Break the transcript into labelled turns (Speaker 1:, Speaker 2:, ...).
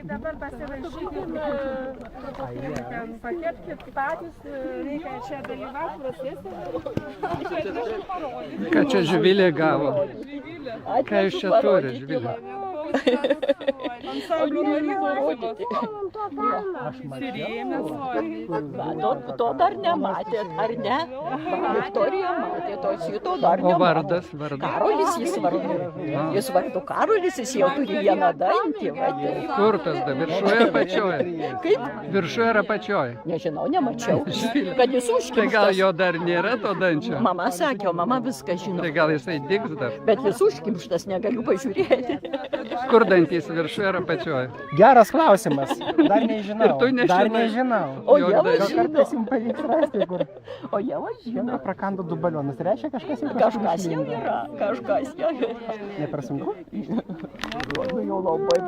Speaker 1: Dabar pasirašykim, pakepkit patys, reikia čia dalyvauti procese.
Speaker 2: Ką čia Živilė gavo? Ką jūs čia turi, Živilė?
Speaker 3: To dar nematėt, ar ne? Viktorija matė, to šito dar nematė.
Speaker 2: O vardas?
Speaker 3: Karolis jis vardu. Jis vardu Karolis, jis jau turi vieną dantį.
Speaker 2: Kur tas da? Viršuje ar apačioje?
Speaker 3: Kaip?
Speaker 2: Viršuje ar apačioje?
Speaker 3: Nežinau, nemačiau. Kad jis
Speaker 2: Tai
Speaker 3: užkimštas.
Speaker 2: gal jo dar nėra to dančio?
Speaker 3: Mama sakė, o mama viską žino.
Speaker 2: Tai gal jisai digs dar?
Speaker 3: Bet jis užkimštas, negaliu pažiūrėti.
Speaker 2: Kur dantys? Viršuje ar apačioje?
Speaker 4: Geras klausimas. Dar nežinau.
Speaker 2: Ir tu nežinai.
Speaker 4: Dar nežinau.
Speaker 3: O
Speaker 2: Jo
Speaker 3: Ieva
Speaker 2: dar-
Speaker 4: Gal
Speaker 3: žino.
Speaker 4: kartais jums pavyks rasti, kur
Speaker 3: O Ieva žino.
Speaker 4: prakando du balionus. Tai reiškia kažkas jau
Speaker 3: Kažkas jau yra. Kažkas jau yra.
Speaker 4: Ne per sunku?
Speaker 3: Nu jau labai.